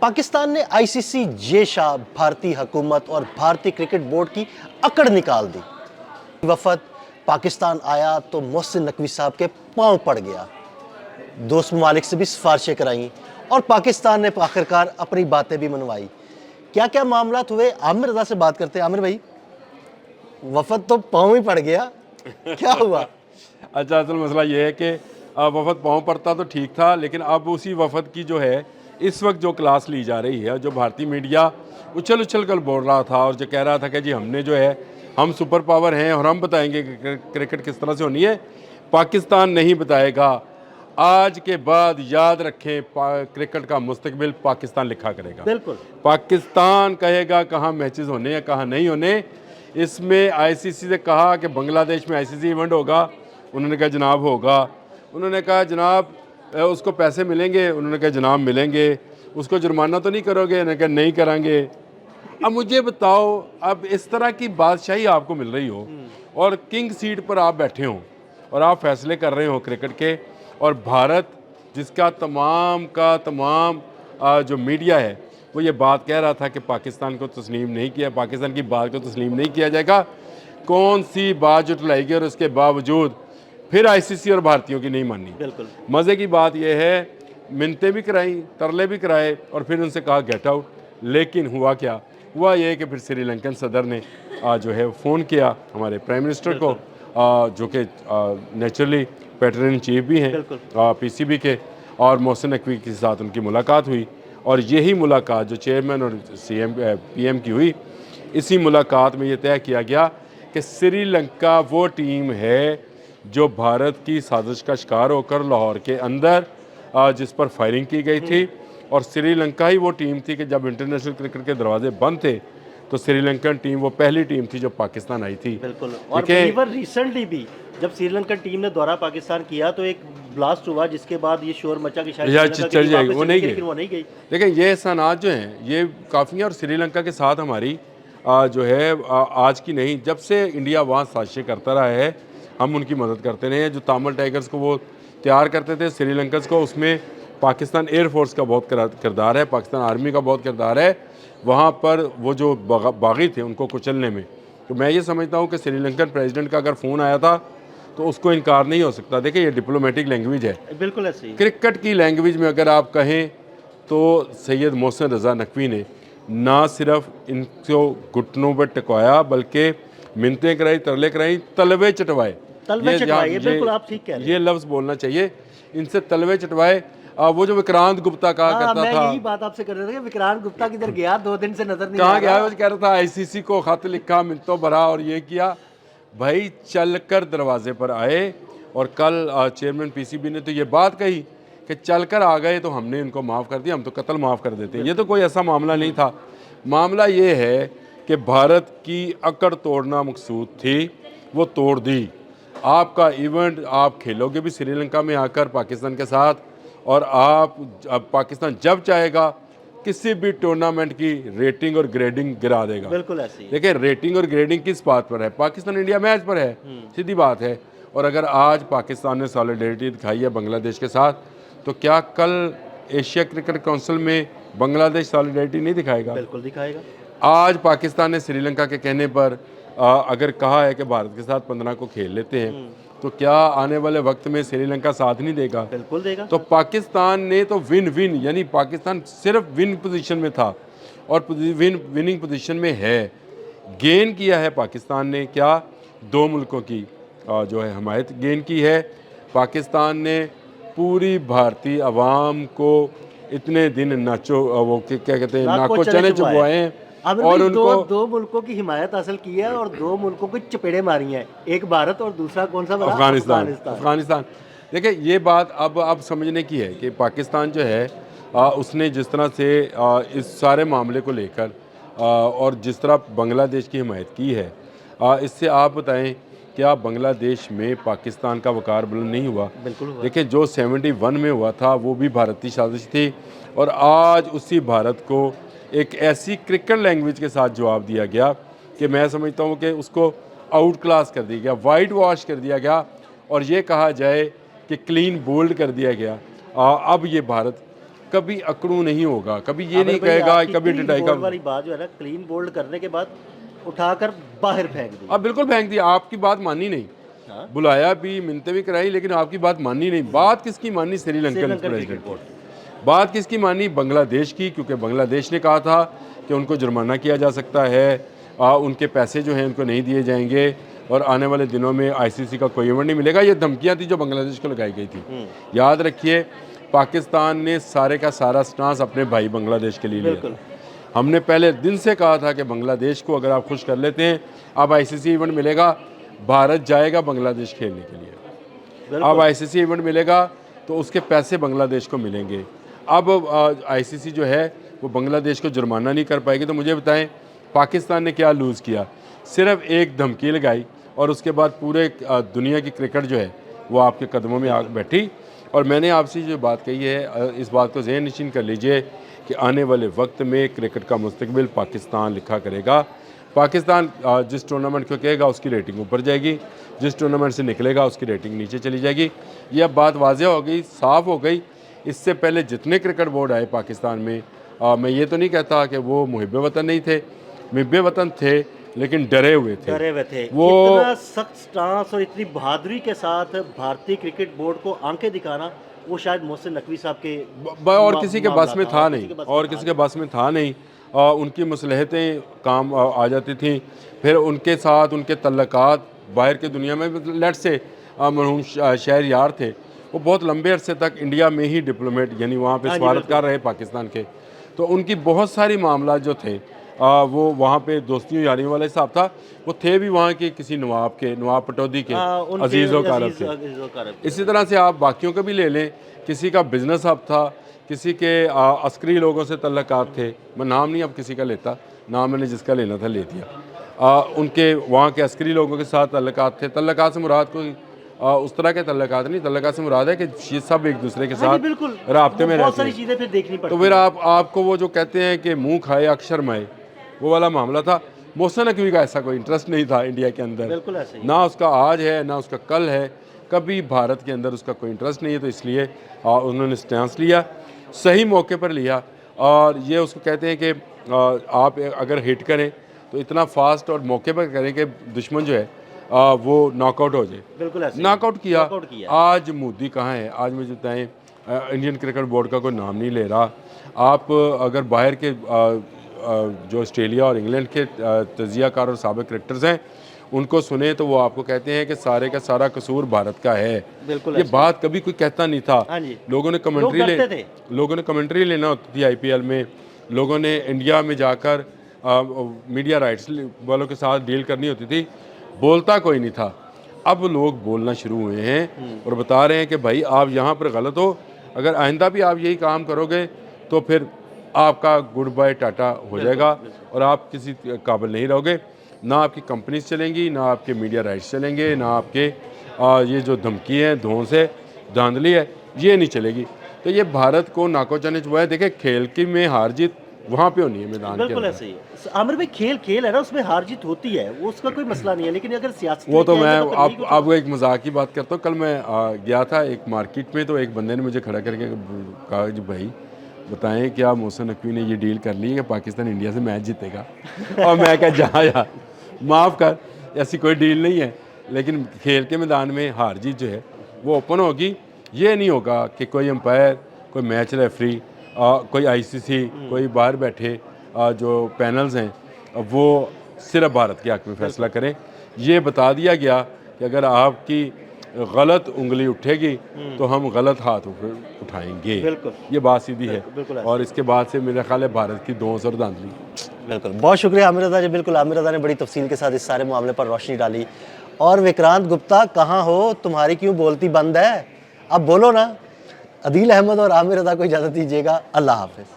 पाकिस्तान ने आईसीसी जे शाह भारतीय हुकूमत और भारतीय क्रिकेट बोर्ड की अकड़ निकाल दी। वफद पाकिस्तान आया तो मोहसिन नकवी साहब के पांव पड़ गया। दोस्त ममालिक से भी सिफारिशें कराई और पाकिस्तान ने आखिरकार अपनी बातें भी मनवाई। क्या क्या मामला हुए, आमिर रजा से बात करते हैं। आमिर भाई, वफद तो पांव ही पड़ गया, क्या हुआ? अच्छा, असल मसला ये है कि वफद पाँव पड़ता तो ठीक था, लेकिन अब उसी वफद की जो है इस वक्त जो क्लास ली जा रही है, जो भारतीय मीडिया उछल उछल कर बोल रहा था और जो कह रहा था कि जी हमने जो है हम सुपर पावर हैं और हम बताएंगे कि क्रिकेट किस तरह से होनी है, पाकिस्तान नहीं बताएगा। आज के बाद याद रखें, क्रिकेट का मुस्तकबिल पाकिस्तान लिखा करेगा। बिल्कुल, पाकिस्तान कहेगा कहाँ मैचेस होने या कहाँ नहीं होने। इसमें आईसीसी से कहा कि बांग्लादेश में आईसीसी इवेंट होगा, उन्होंने कहा जनाब होगा। उन्होंने कहा जनाब उसको पैसे मिलेंगे, उन्होंने कहा जनाब मिलेंगे। उसको जुर्माना तो नहीं करोगे? उन्होंने कहा नहीं करांगे। अब मुझे बताओ, अब इस तरह की बादशाही आपको मिल रही हो और किंग सीट पर आप बैठे हो और आप फैसले कर रहे हो क्रिकेट के, और भारत जिसका तमाम का तमाम जो मीडिया है वो ये बात कह रहा था कि पाकिस्तान को तस्लीम नहीं किया, पाकिस्तान की बात को तस्लीम नहीं किया जाएगा। कौन सी बात जुटलाएगी और उसके बावजूद फिर आईसीसी और भारतीयों की नहीं मानी। बिल्कुल। मज़े की बात यह है, मिन्नतें भी कराई, तरले भी कराए और फिर उनसे कहा गेट आउट। लेकिन हुआ क्या? हुआ ये कि फिर श्रीलंकन सदर ने जो है फ़ोन किया हमारे प्राइम मिनिस्टर को, जो कि नेचुरली पैटर्न इन चीफ भी हैं पीसीबी के, और मोहसिन नकवी के साथ उनकी मुलाकात हुई। और यही मुलाकात जो चेयरमैन और पीएम की हुई, इसी मुलाकात में ये तय किया गया कि श्रीलंका वो टीम है जो भारत की साजिश का शिकार होकर लाहौर के अंदर जिस पर फायरिंग की गई थी, और श्रीलंका ही वो टीम थी कि जब इंटरनेशनल क्रिकेट के दरवाजे बंद थे तो श्रीलंकन टीम वो पहली टीम थी जो पाकिस्तान आई थी। बिल्कुल। और रिसेंटली भी जब श्रीलंकन टीम ने दौरा पाकिस्तान किया तो एक ब्लास्ट हुआ, जिसके बाद ये शोर मचा कि शायद चल जाएगी, वो नहीं गई। लेकिन ये एहसानात जो हैं ये काफ़ी हैं। और श्रीलंका के साथ हमारी जो है आज की नहीं, जब से इंडिया वहाँ साजिशें करता रहा है हम उनकी मदद करते रहे हैं। जो तामिल टाइगर्स को वो तैयार करते थे श्रीलंकन्स को, उसमें पाकिस्तान एयरफोर्स का बहुत किरदार है, पाकिस्तान आर्मी का बहुत किरदार है। वहाँ पर वो जो बागी थे उनको कुचलने में, तो मैं ये समझता हूँ कि श्रीलंकन प्रेसिडेंट का अगर फ़ोन आया था तो उसको इनकार नहीं हो सकता। देखिए ये डिप्लोमेटिक लैंग्वेज है, बिल्कुल ऐसे ही। क्रिकेट की लैंग्वेज में अगर आप कहें तो सैयद मोहसिन रज़ा नकवी ने ना सिर्फ इनको घुटनों पर टिकवाया बल्कि मिन्नतें कराई, तरले कराई, तलवे चटवाए। बिल्कुल आप ठीक कह रहे हैं। ये लफ्ज़ बोलना चाहिए, इनसे तलवे चटवाए। वो जो विक्रांत गुप्ता कहा करता मैं था, यही बात आपसे कर रहा था कि विक्रांत गुप्ता किधर गया, 2 दिन से नजर नहीं कहाँ आ गया? रहा। वो कह रहा था आईसीसी को खत लिखा, मिन्नतों भरा और ये किया। भाई चलकर दरवाजे पर आए, और कल चेयरमैन पीसीबी ने तो ये बात कही कि चलकर आ गए तो हमने इनको माफ़ कर दिया, हम तो कत्ल माफ़ कर देते हैं। ये तो कोई ऐसा मामला नहीं था। मामला ये है कि भारत की अकड़ तोड़ना मकसूद थी, वो तोड़ दी। आपका इवेंट आप खेलोगे भी श्रीलंका में आकर पाकिस्तान के साथ, और आप अब पाकिस्तान जब चाहेगा किसी भी टूर्नामेंट की रेटिंग और ग्रेडिंग गिरा देगा। बिल्कुल ऐसे ही। देखिए रेटिंग और ग्रेडिंग किस बात पर है? पाकिस्तान इंडिया मैच पर है, सीधी बात है। और अगर आज पाकिस्तान ने सॉलिडेरिटी दिखाई है बांग्लादेश के साथ, तो क्या कल एशिया क्रिकेट काउंसिल में बांग्लादेश सॉलिडेरिटी नहीं दिखाएगा? बिल्कुल दिखाएगा। आज पाकिस्तान ने श्रीलंका के कहने पर अगर कहा है कि भारत के साथ 15 को खेल लेते हैं, तो क्या आने वाले वक्त में श्रीलंका साथ नहीं देगा? बिल्कुल देगा। तो पाकिस्तान ने तो विन विन, यानी पाकिस्तान सिर्फ विन पोजीशन में था और विनिंग पोजीशन में है। गेन किया है पाकिस्तान ने, क्या 2 मुल्कों की जो है हमायत गेन की है। पाकिस्तान ने पूरी भारतीय आवाम को इतने दिन नाचो, वो क्या कहते हैं, नाको चने चुभवाए हैं, और उनको 2 मुल्कों की हिमायत हासिल की है और 2 मुल्कों को चपेड़े मारी हैं, एक भारत और दूसरा कौन सा? अफगानिस्तान। देखिए ये बात अब समझने की है कि पाकिस्तान जो है उसने जिस तरह से इस सारे मामले को लेकर और जिस तरह बांग्लादेश की हिमायत की है, इससे आप बताएं क्या बांग्लादेश में पाकिस्तान का वकार बुलंद नहीं हुआ? बिल्कुल हुआ। देखिए जो 71 में हुआ था वो भी भारतीय साजिश थी, और आज उसी भारत को एक ऐसी क्रिकेट लैंग्वेज के साथ जवाब दिया गया कि मैं समझता हूँ कि उसको आउट क्लास कर दिया गया, वाइट वॉश कर दिया गया, और ये कहा जाए कि क्लीन बोल्ड कर दिया गया। अब ये भारत कभी अकड़ू नहीं होगा, कभी ये आमिर नहीं भाई, कहेगा, आपकी कभी क्लीन डिटाएगा। बोल्ड वाली बात जो है ना, क्लीन बोल्ड करने के बाद उठाकर बाहर फेंक दी। अब बिल्कुल फेंक दिया, आपकी बात मानी नहीं, हाँ। बुलाया भी, मिन्नतें भी कराई, लेकिन आपकी बात मानी नहीं। बात किसकी मानी? श्रीलंकन श्रीलंकन प्रेसिडेंट क्रिकेट की। बोर्ड। बात किसकी मानी? बांग्लादेश की, क्योंकि बांग्लादेश ने कहा था कि उनको जुर्माना किया जा सकता है, उनके पैसे जो हैं उनको नहीं दिए जाएंगे और आने वाले दिनों में आईसीसी का कोई इवेंट नहीं मिलेगा। ये धमकियां थी जो बांग्लादेश को लगाई गई थी। याद रखिए, पाकिस्तान ने सारे का सारा स्टांस अपने भाई बांग्लादेश के लिए लिया बिल्कुल। था। हमने पहले दिन से कहा था कि बांग्लादेश को अगर आप खुश कर लेते हैं, अब आईसीसी इवेंट मिलेगा, भारत जाएगा बांग्लादेश खेलने के लिए। अब आईसीसी इवेंट मिलेगा तो उसके पैसे बांग्लादेश को मिलेंगे। अब आईसीसी जो है वो बांग्लादेश को जुर्माना नहीं कर पाएगी। तो मुझे बताएं, पाकिस्तान ने क्या लूज़ किया? सिर्फ एक धमकी लगाई और उसके बाद पूरे दुनिया की क्रिकेट जो है वो आपके कदमों में आग बैठी। और मैंने आपसे जो बात कही है, इस बात को ज़हन नशीन कर लीजिए कि आने वाले वक्त में क्रिकेट का मुस्तकबिल पाकिस्तान लिखा करेगा। पाकिस्तान जिस टूर्नामेंट को कहेगा उसकी रेटिंग ऊपर जाएगी, जिस टूर्नामेंट से निकलेगा उसकी रेटिंग नीचे चली जाएगी। ये अब बात वाज़ेह हो गई, साफ़ हो गई। इससे पहले जितने क्रिकेट बोर्ड आए पाकिस्तान में, मैं ये तो नहीं कहता कि वो मुहिब वतन नहीं थे, मुहिब वतन थे, लेकिन डरे हुए थे। डरे हुए थे। वो इतना सख्त स्टांस और इतनी बहादुरी के साथ भारतीय क्रिकेट बोर्ड को आंखें दिखाना, वो शायद मोहसिन नकवी साहब के और किसी के बस में था नहीं, और किसी के बस बस में था नहीं। उनकी मसलहतें काम आ जाती थी। फिर उनके साथ उनके तल्लकात बाहर की दुनिया में, लेट से मरहूम शहर यार थे, वो बहुत लंबे अरसे तक इंडिया में ही डिप्लोमेट यानी वहाँ पे सफारतकार रहे पाकिस्तान के। तो उनकी बहुत सारी मामला जो थे वो वहाँ पे दोस्तियों यारियों वाला हिसाब था। वो थे भी वहाँ के किसी नवाब के, नवाब पटौदी के, अजीज़ व कारब के। इसी तरह से आप बाकियों का भी ले लें, किसी का बिजनेस हब था, किसी के अस्करी लोगों से तल्लकात थे। मैं नाम नहीं अब किसी का लेता, नाम मैंने जिसका लेना था ले दिया। उनके वहाँ के अस्करी लोगों के साथ तल्लकात थे। तल्लकात से मुराद कोई उस तरह के तल्लकात नहीं, तल्लकात से मुराद है कि ये सब एक दूसरे के साथ राब्ते में रहते हैं। चीज़ें फिर देखनी पड़ती तो फिर आपको वो जो कहते हैं कि मुंह खाए अक्षर माए, वो वाला मामला था। मोहसिन नकवी का ऐसा कोई इंटरेस्ट नहीं था इंडिया के अंदर, बिल्कुल ऐसे ही। ना उसका आज है ना उसका कल है, कभी भारत के अंदर उसका कोई इंटरेस्ट नहीं है। तो इसलिए उन्होंने स्टैंस लिया, सही मौके पर लिया। और ये उसको कहते हैं कि आप अगर हिट करें तो इतना फास्ट और मौके पर करें कि दुश्मन जो है वो नॉकआउट हो जाए। बिल्कुल ऐसे ही। नॉकआउट किया। नॉकआउट किया। आज मोदी कहाँ है? आज मुझे बताएं, इंडियन क्रिकेट बोर्ड का कोई नाम नहीं ले रहा। आप अगर बाहर के जो ऑस्ट्रेलिया और इंग्लैंड के तजियाकार और साबिक क्रिकेटर्स हैं उनको सुने तो वो आपको कहते हैं कि सारे का सारा कसूर भारत का है। बिल्कुल ये बात कभी कोई कहता नहीं था। हाँ जी। लोगों ने कमेंट्री लेना होती थी आईपीएल में, लोगों ने इंडिया में जाकर मीडिया राइट्स वालों के साथ डील करनी होती थी, बोलता कोई नहीं था। अब लोग बोलना शुरू हुए हैं और बता रहे हैं कि भाई आप यहाँ पर गलत हो, अगर आइंदा भी आप यही काम करोगे तो फिर आपका गुड बाय टाटा हो जाएगा और आप किसी काबिल नहीं रहोगे। ना आपकी कंपनीज चलेंगी, ना आपके मीडिया राइट्स चलेंगे, ना आपके ये जो धमकी है, धौंस है, धांधली है, ये नहीं चलेगी। तो ये भारत को नाको चने हुआ है। देखिए, खेल की में हार जीत वहाँ पे होनी है मैदान के बिल्कुल अंदर। ऐसे ही। आमिर भाई, खेल है ना, उसमें हार जीत होती है, वो उसका कोई मसला नहीं है। लेकिन अगर सियासत वो तो लेके मैं आएंगे तो नहीं कुछ आपको एक मजाक की बात करता हूँ। कल मैं गया था एक मार्केट में, तो एक बंदे ने मुझे खड़ा करके कहा जी भाई बताएं क्या मोहसिन नकवी ने ये डील कर ली है कि पाकिस्तान इंडिया से मैच जीतेगा। और मैं कहा जा यार माफ़ कर, ऐसी कोई डील नहीं है। लेकिन खेल के मैदान में हार जीत जो है वो ओपन होगी। ये नहीं होगा कि कोई एम्पायर, कोई मैच रेफरी, कोई आईसीसी, कोई बाहर बैठे जो पैनल्स हैं वो सिर्फ भारत के हक़ में फ़ैसला करें। ये बता दिया गया कि अगर आपकी गलत उंगली उठेगी तो हम गलत हाथ उठाएंगे। ये बात सीधी है। और इसके बाद से मेरा ख्याल है भारत की दोस्त और धांधली। बिल्कुल, बहुत शुक्रिया आमिर रज़ा जी। बिल्कुल, आमिर रज़ा ने बड़ी तफसील के साथ इस सारे मामले पर रोशनी डाली। और विक्रांत गुप्ता कहाँ हो, तुम्हारी क्यों बोलती बंद है? अब बोलो ना। अदील अहमद और आमिर रज़ा को इजाज़त दीजिएगा। अल्लाह हाफ़िज़।